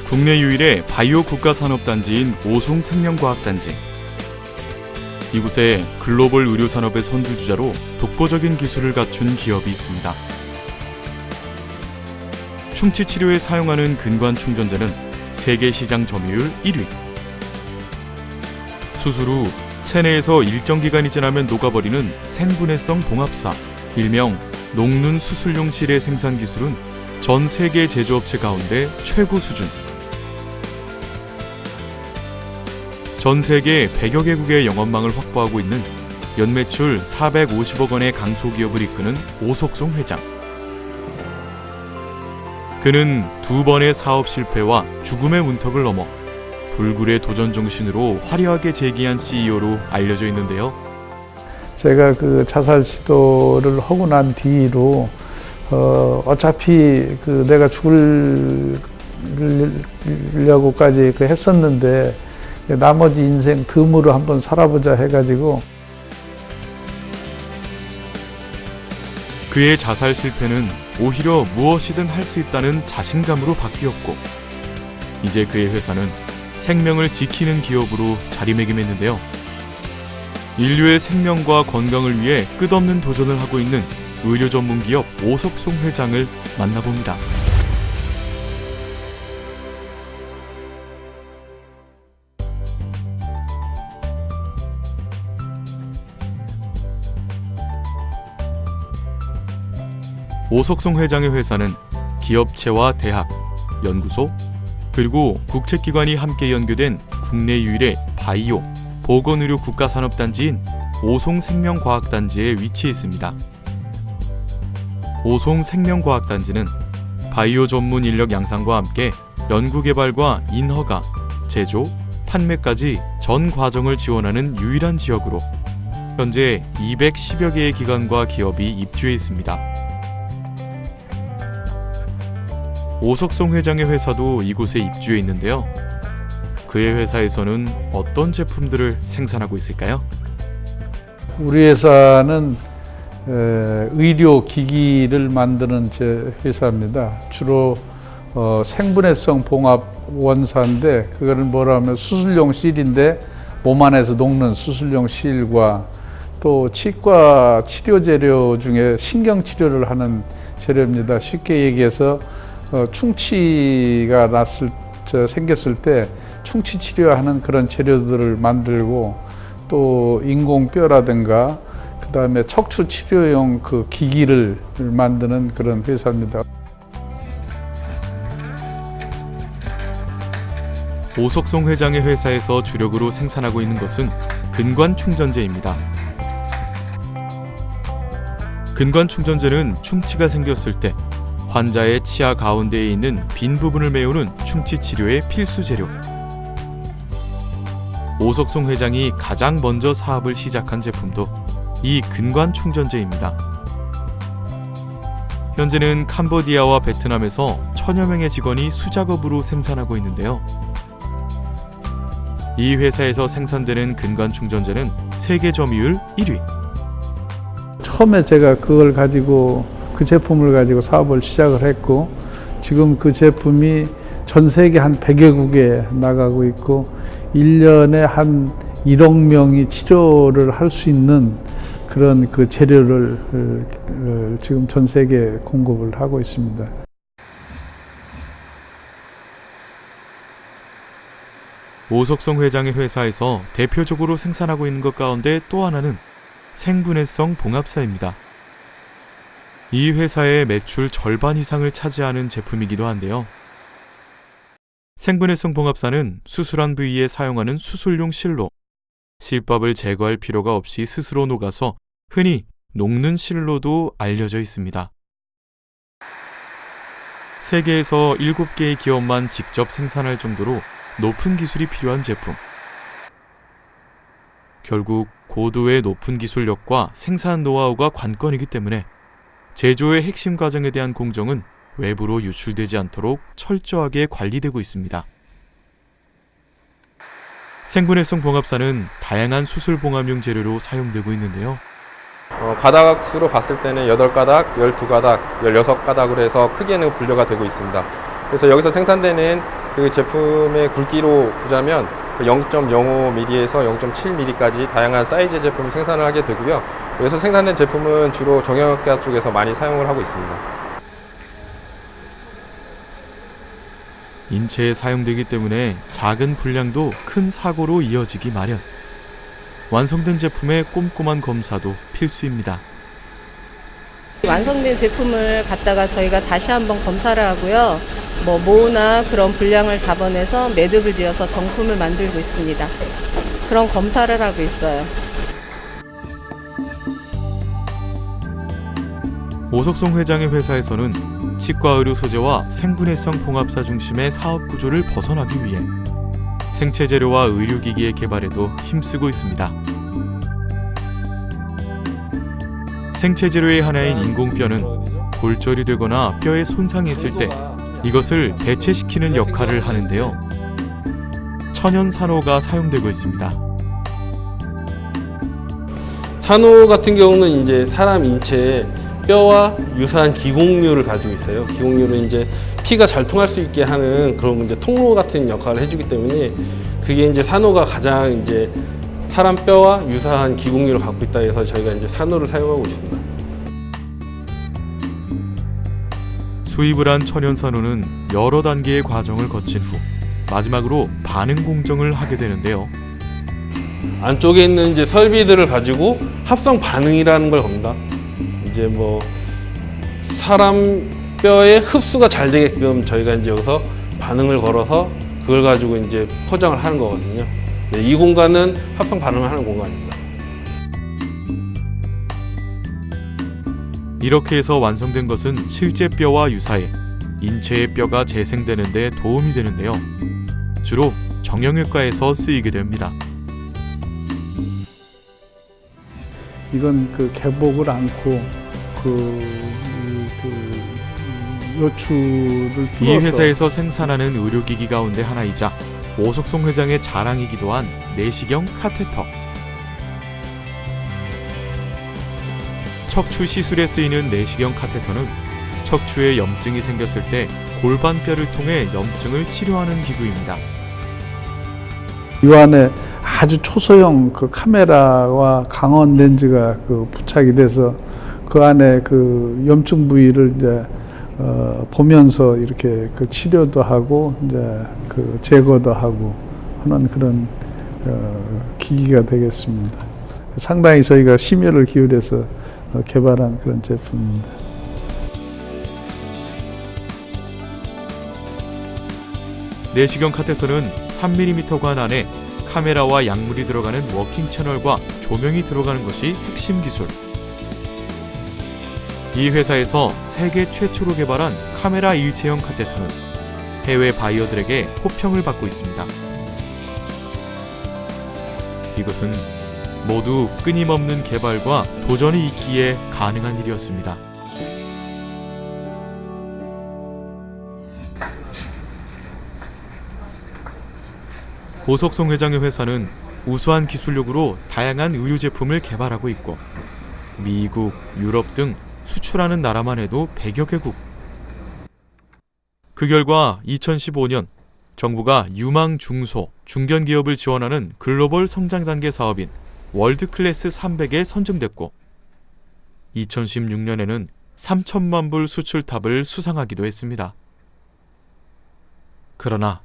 국내 유일의 바이오 국가산업단지인 오송생명과학단지. 이곳에 글로벌 의료산업의 선두주자로 독보적인 기술을 갖춘 기업이 있습니다. 충치 치료에 사용하는 근관 충전재는 세계 시장 점유율 1위. 수술 후 체내에서 일정 기간이 지나면 녹아버리는 생분해성 봉합사, 일명 녹눈 수술용 실의 생산 기술은 전 세계 제조업체 가운데 최고 수준. 전 세계 100여 개국의 영업망을 확보하고 있는 연매출 450억 원의 강소기업을 이끄는 오석송 회장. 그는 두 번의 사업 실패와 죽음의 문턱을 넘어 불굴의 도전 정신으로 화려하게 재기한 CEO로 알려져 있는데요. 제가 그 자살 시도를 하고 난 뒤로 어차피 내가 죽으려고까지 했었는데 나머지 인생 덤으로 한번 살아보자 해가지고. 그의 자살 실패는 오히려 무엇이든 할 수 있다는 자신감으로 바뀌었고, 이제 그의 회사는 생명을 지키는 기업으로 자리매김했는데요. 인류의 생명과 건강을 위해 끝없는 도전을 하고 있는 의료 전문 기업 오석송 회장을 만나봅니다. 오석송 회장의 회사는 기업체와 대학, 연구소, 그리고 국책기관이 함께 연계된 국내 유일의 바이오, 보건의료 국가산업단지인 오송생명과학단지에 위치해 있습니다. 오송생명과학단지는 바이오 전문 인력 양산과 함께 연구개발과 인허가, 제조, 판매까지 전 과정을 지원하는 유일한 지역으로 현재 210여 개의 기관과 기업이 입주해 있습니다. 오석송 회장의 회사도 이곳에 입주해 있는데요. 그의 회사에서는 어떤 제품들을 생산하고 있을까요? 우리 회사는 의료 기기를 만드는 회사입니다. 주로 생분해성 봉합 원사인데, 그거를 뭐라 하면 수술용 실인데 몸 안에서 녹는 수술용 실과 또 치과 치료 재료 중에 신경 치료를 하는 재료입니다. 쉽게 얘기해서 충치가 생겼을 때 충치 치료하는 그런 재료들을 만들고, 또 인공뼈라든가 그 다음에 척추 치료용 그 기기를 만드는 그런 회사입니다. 오석송 회장의 회사에서 주력으로 생산하고 있는 것은 근관 충전재입니다. 근관 충전재는 충치가 생겼을 때 환자의 치아 가운데에 있는 빈 부분을 메우는 충치 치료의 필수 재료. 오석송 회장이 가장 먼저 사업을 시작한 제품도 이 근관 충전재입니다. 현재는 캄보디아와 베트남에서 1000여 명의 직원이 수작업으로 생산하고 있는데요. 이 회사에서 생산되는 근관 충전재는 세계 점유율 1위. 처음에 제가 그 제품을 가지고 사업을 시작을 했고, 지금 그 제품이 전 세계 한 100여국에 나가고 있고 1년에 한 1억 명이 치료를 할 수 있는 그런 그 재료를 지금 전 세계에 공급을 하고 있습니다. 오석송 회장의 회사에서 대표적으로 생산하고 있는 것 가운데 또 하나는 생분해성 봉합사입니다. 이 회사의 매출 절반 이상을 차지하는 제품이기도 한데요. 생분해성 봉합사는 수술한 부위에 사용하는 수술용 실로 실밥을 제거할 필요가 없이 스스로 녹아서 흔히 녹는 실로도 알려져 있습니다. 세계에서 7개의 기업만 직접 생산할 정도로 높은 기술이 필요한 제품. 결국 고도의 높은 기술력과 생산 노하우가 관건이기 때문에 제조의 핵심 과정에 대한 공정은 외부로 유출되지 않도록 철저하게 관리되고 있습니다. 생분해성 봉합사는 다양한 수술 봉합용 재료로 사용되고 있는데요. 가닥수로 봤을 때는 8가닥, 12가닥, 16가닥으로 해서 크게는 분류가 되고 있습니다. 그래서 여기서 생산되는 그 제품의 굵기로 보자면 0.05mm에서 0.7mm까지 다양한 사이즈의 제품을 생산을 하게 되고요. 여기서 생산된 제품은 주로 정형외과 쪽에서 많이 사용을 하고 있습니다. 인체에 사용되기 때문에 작은 불량도 큰 사고로 이어지기 마련. 완성된 제품의 꼼꼼한 검사도 필수입니다. 완성된 제품을 갖다가 저희가 다시 한번 검사를 하고요. 모나 그런 불량을 잡아내서 매듭을 지어서 정품을 만들고 있습니다. 그런 검사를 하고 있어요. 오석송 회장의 회사에서는 치과의료 소재와 생분해성 봉합사 중심의 사업 구조를 벗어나기 위해 생체 재료와 의료기기의 개발에도 힘쓰고 있습니다. 생체 재료의 하나인 인공뼈는 골절이 되거나 뼈에 손상이 있을 때 이것을 대체시키는 역할을 하는데요. 천연 산호가 사용되고 있습니다. 산호 같은 경우는 이제 사람 인체에 뼈와 유사한 기공류를 가지고 있어요. 기공류는 이제 피가 잘 통할 수 있게 하는 그런 이제 통로 같은 역할을 해주기 때문에 그게 이제 산호가 가장 이제 사람 뼈와 유사한 기공류를 갖고 있다 해서 저희가 이제 산호를 사용하고 있습니다. 수입을 한 천연 산호는 여러 단계의 과정을 거친 후 마지막으로 반응 공정을 하게 되는데요. 안쪽에 있는 이제 설비들을 가지고 합성 반응이라는 걸 겁니다. 이제 사람 뼈의 흡수가 잘 되게끔 저희가 이제 여기서 반응을 걸어서 그걸 가지고 이제 포장을 하는 거거든요. 네, 이 공간은 합성 반응을 하는 공간입니다. 이렇게 해서 완성된 것은 실제 뼈와 유사해 인체의 뼈가 재생되는 데 도움이 되는데요. 주로 정형외과에서 쓰이게 됩니다. 이건 개복을 않고 요추를 뚫어서 이 회사에서 생산하는 의료기기 가운데 하나이자 오석송 회장의 자랑이기도 한 내시경 카테터. 척추 시술에 쓰이는 내시경 카테터는 척추에 염증이 생겼을 때 골반뼈를 통해 염증을 치료하는 기구입니다. 이 안에 아주 초소형 카메라와 강원 렌즈가 부착이 돼서 그 안에 염증 부위를 이제 보면서 이렇게 치료도 하고 이제 제거도 하고 하는 그런 기기가 되겠습니다. 상당히 저희가 심혈을 기울여서 개발한 그런 제품입니다. 내시경 카테터는 3mm관 안에 카메라와 약물이 들어가는 워킹 채널과 조명이 들어가는 것이 핵심 기술. 이 회사에서 세계 최초로 개발한 카메라 일체형 카테터는 해외 바이어들에게 호평을 받고 있습니다. 이것은 모두 끊임없는 개발과 도전이 있기에 가능한 일이었습니다. 오석송 회장의 회사는 우수한 기술력으로 다양한 의료 제품을 개발하고 있고 미국, 유럽 등 수출하는 나라만 해도 100여 개국. 그 결과 2015년 정부가 유망 중소, 중견 기업을 지원하는 글로벌 성장 단계 사업인 월드클래스 300에 선정됐고 2016년에는 3천만 불 수출탑을 수상하기도 했습니다. 그러나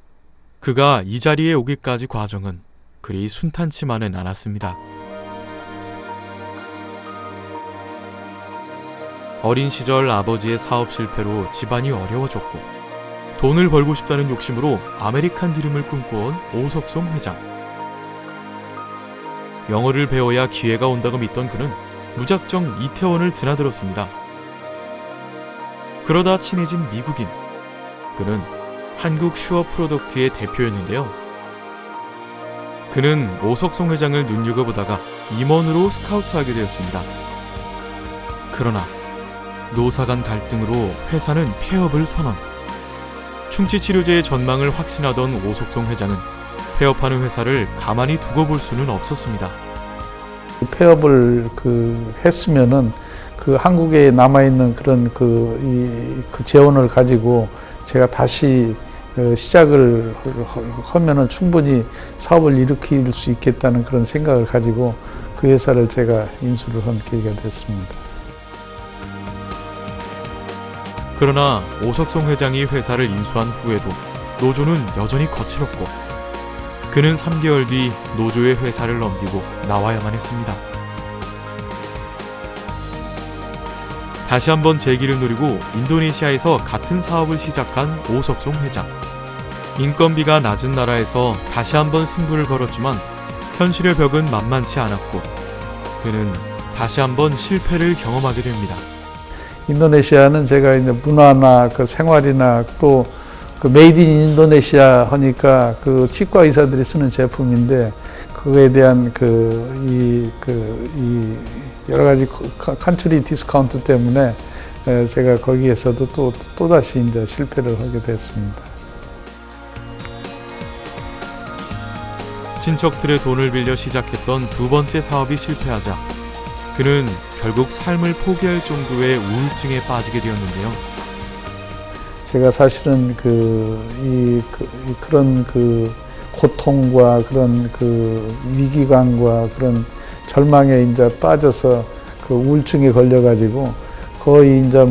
그가 이 자리에 오기까지 과정은 그리 순탄치만은 않았습니다. 어린 시절 아버지의 사업 실패로 집안이 어려워졌고 돈을 벌고 싶다는 욕심으로 아메리칸 드림을 꿈꿔온 오석송 회장. 영어를 배워야 기회가 온다고 믿던 그는 무작정 이태원을 드나들었습니다. 그러다 친해진 미국인. 그는 한국 슈어 프로덕트의 대표였는데요. 그는 오석송 회장을 눈여겨보다가 임원으로 스카우트하게 되었습니다. 그러나 노사 간 갈등으로 회사는 폐업을 선언. 충치치료제의 전망을 확신하던 오석송 회장은 폐업하는 회사를 가만히 두고 볼 수는 없었습니다. 폐업을 했으면은 한국에 남아 있는 그런 재원을 가지고 제가 다시 시작을 하면은 충분히 사업을 일으킬 수 있겠다는 그런 생각을 가지고 그 회사를 제가 인수를 한 계기가 됐습니다. 그러나 오석송 회장이 회사를 인수한 후에도 노조는 여전히 거칠었고 그는 3개월 뒤 노조의 회사를 넘기고 나와야만 했습니다. 다시 한번 재기를 노리고 인도네시아에서 같은 사업을 시작한 오석송 회장. 인건비가 낮은 나라에서 다시 한번 승부를 걸었지만 현실의 벽은 만만치 않았고 그는 다시 한번 실패를 경험하게 됩니다. 인도네시아는 제가 이제 문화나 그 생활이나 또 그 메이드 인 인도네시아 하니까 그 치과 의사들이 쓰는 제품인데 그거에 대한 이 여러 가지 컨트리 디스카운트 때문에 제가 거기에서도 또다시 이제 실패를 하게 됐습니다. 친척들의 돈을 빌려 시작했던 두 번째 사업이 실패하자 그는 결국 삶을 포기할 정도의 우울증에 빠지게 되었는데요. 제가 사실은 그런 고통과 그런 위기감과 그런 절망에 이제 빠져서 그 우울증에 걸려가지고 거의 이제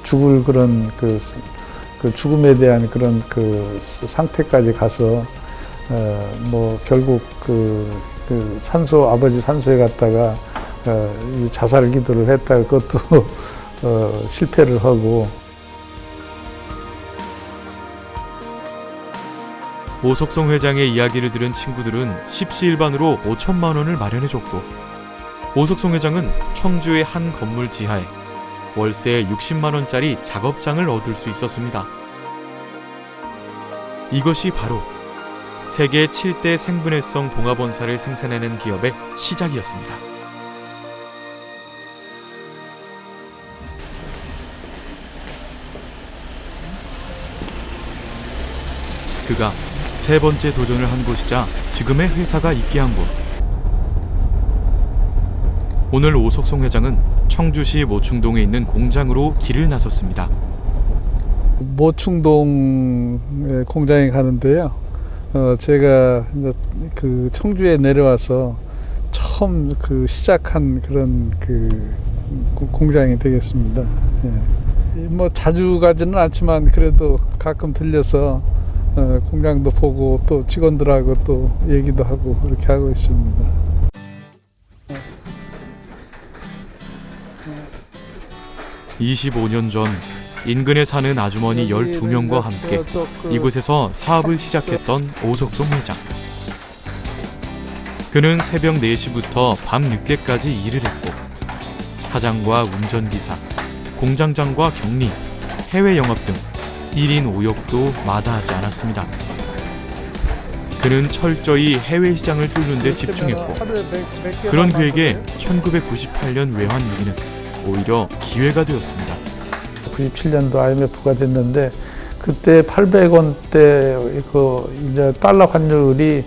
죽을 그런 그 죽음에 대한 그런 상태까지 가서 결국 아버지 산소에 갔다가 이 자살 기도를 했다가 그것도 실패를 하고. 오석송 회장의 이야기를 들은 친구들은 십시일반으로 5천만 원을 마련해줬고 오석송 회장은 청주의 한 건물 지하에 월세 60만 원짜리 작업장을 얻을 수 있었습니다. 이것이 바로 세계 7대 생분해성 봉합원사를 생산해낸 기업의 시작이었습니다. 그가 세 번째 도전을 한 곳이자 지금의 회사가 있게 한 곳. 오늘 오석송 회장은 청주시 모충동에 있는 공장으로 길을 나섰습니다. 모충동 공장에 가는데요. 제가 이제 청주에 내려와서 처음 시작한 그런 공장이 되겠습니다. 예. 자주 가지는 않지만 그래도 가끔 들려서 공장도 보고 또 직원들하고 또 얘기도 하고 그렇게 하고 있습니다. 25년 전 인근에 사는 아주머니 12명과 함께 이곳에서 사업을 시작했던 오석송 회장. 그는 새벽 4시부터 밤 늦게까지 일을 했고 사장과 운전기사, 공장장과 격리, 해외 영업 등 1인 5역도 마다하지 않았습니다. 그는 철저히 해외 시장을 뚫는 데 집중했고 그런 그에게 1998년 외환 위기는 오히려 기회가 되었습니다. 97년도 IMF가 됐는데 그때 800원대 이제 달러 환율이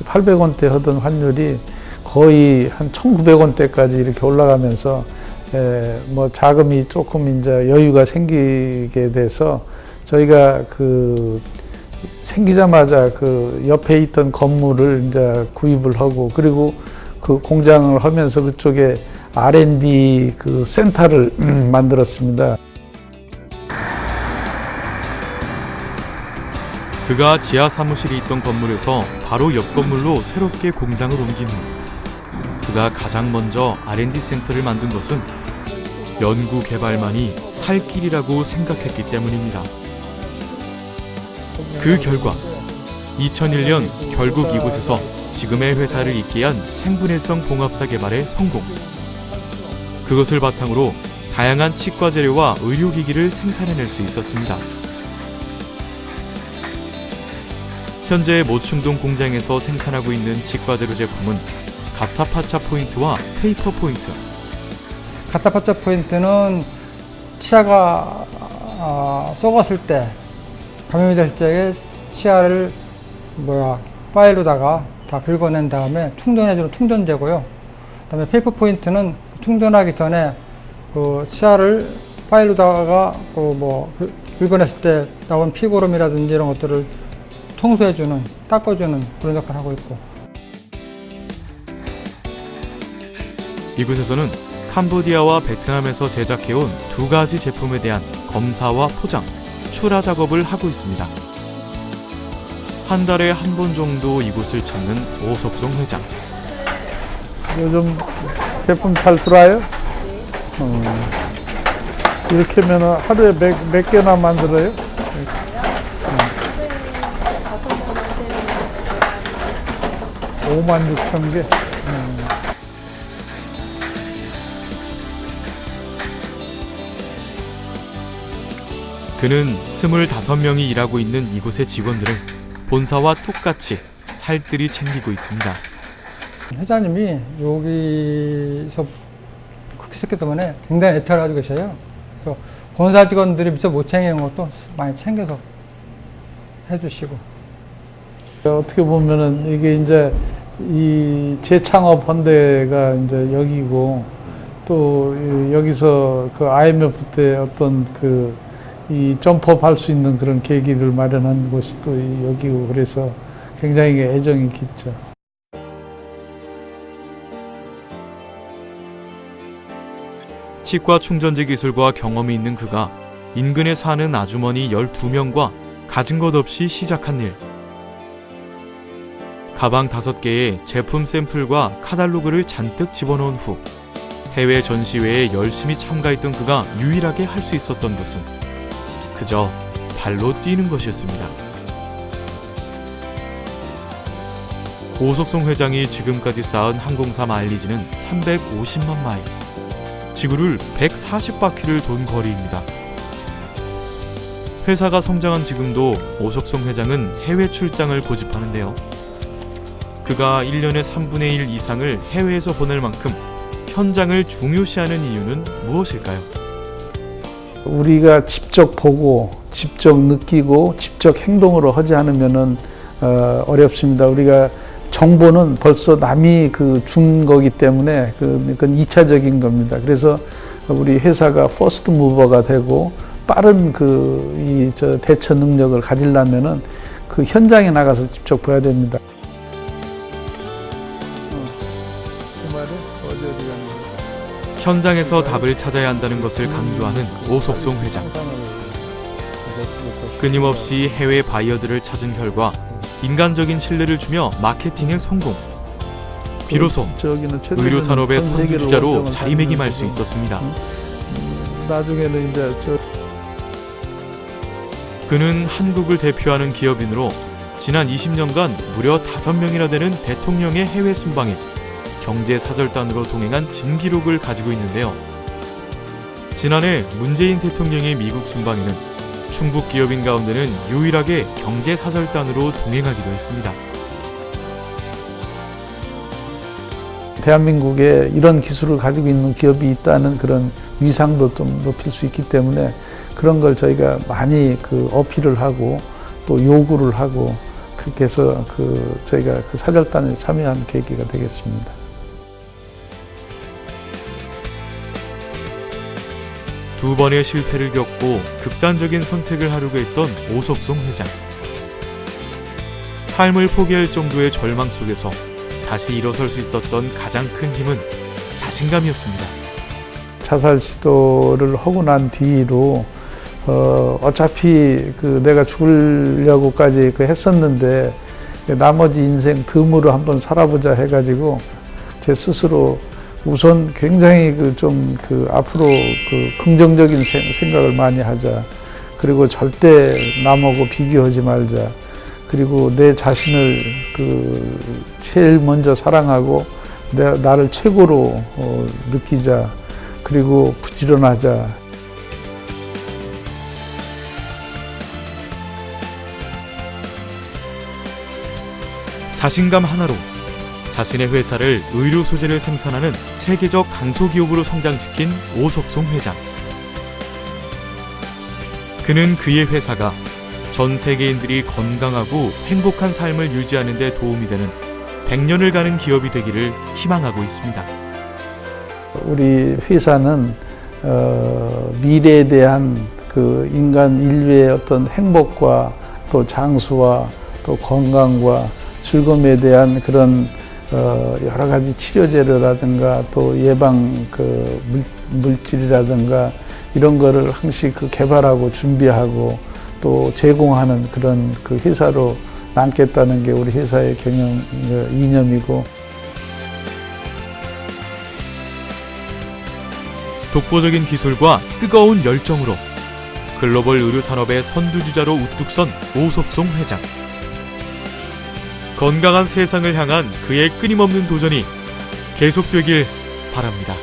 800원대 하던 환율이 거의 한 1900원대까지 이렇게 올라가면서 자금이 조금 이제 여유가 생기게 돼서 저희가 생기자마자 옆에 있던 건물을 이제 구입을 하고 그리고 그 공장을 하면서 그쪽에 R&D 센터를 만들었습니다. 그가 지하 사무실이 있던 건물에서 바로 옆 건물로 새롭게 공장을 옮긴 후 그가 가장 먼저 R&D 센터를 만든 것은 연구 개발만이 살 길이라고 생각했기 때문입니다. 그 결과 2001년 결국 이곳에서 지금의 회사를 있게 한 생분해성 봉합사 개발에 성공. 그것을 바탕으로 다양한 치과 재료와 의료기기를 생산해낼 수 있었습니다. 현재 모충동 공장에서 생산하고 있는 치과 재료 제품은 가타파차 포인트와 페이퍼 포인트. 가타파차 포인트는 치아가 썩었을 때 감염이 됐을 적에 치아를 파일로다가 다 긁어낸 다음에 충전해주는 충전재고요. 그다음에 페이퍼 포인트는 충전하기 전에 치아를 파일로다가 긁어냈을 때 나온 피고름이라든지 이런 것들을 청소해주는, 닦아주는 그런 역할을 하고 있고. 이곳에서는 캄보디아와 베트남에서 제작해온 2가지 제품에 대한 검사와 포장, 출하 작업을 하고 있습니다. 한 달에 한 번 정도 이곳을 찾는 오석송 회장. 요즘 제품 잘 들어와요? 이렇게 하면 하루에 몇 개나 만들어요? 56,000개. 그는 25명이 일하고 있는 이곳의 직원들을 본사와 똑같이 살뜰히 챙기고 있습니다. 회장님이 여기서 크게 했기 때문에 굉장히 애착을 가지고 계셔요. 그래서 본사 직원들이 미처 못 챙기는 것도 많이 챙겨서 해주시고. 어떻게 보면은 이게 이제 이 재창업 한 데가 이제 여기고 또 여기서 그 IMF 때 어떤 그 이 점프업 할 수 있는 그런 계기를 마련한 곳이 또 여기고 그래서 굉장히 애정이 깊죠. 치과 충전지 기술과 경험이 있는 그가 인근에 사는 아주머니 12명과 가진 것 없이 시작한 일. 가방 5개에 제품 샘플과 카탈로그를 잔뜩 집어넣은 후 해외 전시회에 열심히 참가했던 그가 유일하게 할 수 있었던 것은 그저 발로 뛰는 것이었습니다. 오석송 회장이 지금까지 쌓은 항공사 마일리지는 350만 마일. 지구를 140바퀴를 돈 거리입니다. 회사가 성장한 지금도 오석송 회장은 해외 출장을 고집하는데요. 그가 1년에 3분의 1 이상을 해외에서 보낼 만큼 현장을 중요시하는 이유는 무엇일까요? 우리가 직접 보고, 직접 느끼고, 직접 행동으로 하지 않으면은 어렵습니다. 우리가 정보는 벌써 남이 준 거기 때문에 그건 2차적인 겁니다. 그래서 우리 회사가 퍼스트 무버가 되고 빠른 대처 능력을 가지려면은 그 현장에 나가서 직접 봐야 됩니다. 현장에서 답을 찾아야 한다는 것을 강조하는 오석송 회장. 끊임없이 해외 바이어들을 찾은 결과 인간적인 신뢰를 주며 마케팅에 성공. 비로소 의료 산업의 선두주자로 자리매김할 수 있었습니다. 나중에는 이제 그는 한국을 대표하는 기업인으로 지난 20년간 무려 5명이나 되는 대통령의 해외 순방에 경제 사절단으로 동행한 진기록을 가지고 있는데요. 지난해 문재인 대통령의 미국 순방에는 충북 기업인 가운데는 유일하게 경제 사절단으로 동행하기도 했습니다. 대한민국에 이런 기술을 가지고 있는 기업이 있다는 그런 위상도 좀 높일 수 있기 때문에 그런 걸 저희가 많이 어필을 하고 또 요구를 하고 그렇게 해서 저희가 사절단에 참여한 계기가 되겠습니다. 두 번의 실패를 겪고 극단적인 선택을 하려고 했던 오석송 회장. 삶을 포기할 정도의 절망 속에서 다시 일어설 수 있었던 가장 큰 힘은 자신감이었습니다. 자살 시도를 하고 난 뒤로 어차피 내가 죽으려고까지 했었는데 나머지 인생 덤으로 한번 살아보자 해가지고 제 스스로 우선 굉장히 앞으로 긍정적인 생각을 많이 하자. 그리고 절대 남하고 비교하지 말자. 그리고 내 자신을 제일 먼저 사랑하고 나를 최고로 느끼자. 그리고 부지런하자. 자신감 하나로 자신의 회사를 의료 소재를 생산하는 세계적 강소기업으로 성장시킨 오석송 회장. 그는 그의 회사가 전 세계인들이 건강하고 행복한 삶을 유지하는 데 도움이 되는 100년을 가는 기업이 되기를 희망하고 있습니다. 우리 회사는 미래에 대한 그 인간 인류의 어떤 행복과 또 장수와 또 건강과 즐거움에 대한 그런 여러 가지 치료제라든가 또 예방 그 물질이라든가 이런 거를 항시 그 개발하고 준비하고 또 제공하는 그런 그 회사로 남겠다는 게 우리 회사의 경영 이념이고. 독보적인 기술과 뜨거운 열정으로 글로벌 의료 산업의 선두주자로 우뚝 선 오석송 회장. 건강한 세상을 향한 그의 끊임없는 도전이 계속되길 바랍니다.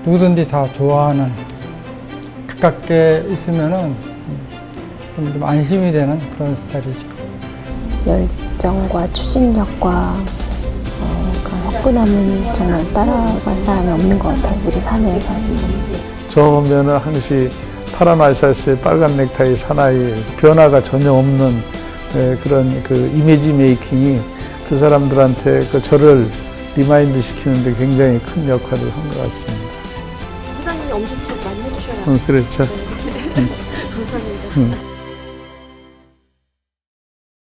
누구든지 다 좋아하는, 가깝게 있으면은 좀 안심이 되는 그런 스타일이죠. 열정과 추진력과 그런 화끈함은 정말 따라갈 사람이 없는 것 같아요. 우리 사내에서. 처음에는 항시 파란 와이셔츠에 빨간 넥타이 사나이 변화가 전혀 없는 그런 그 이미지 메이킹이 그 사람들한테 그 저를 리마인드 시키는데 굉장히 큰 역할을 한 것 같습니다. 회장님이 엄지척 많이 해주셔야 그렇죠. 감사합니다.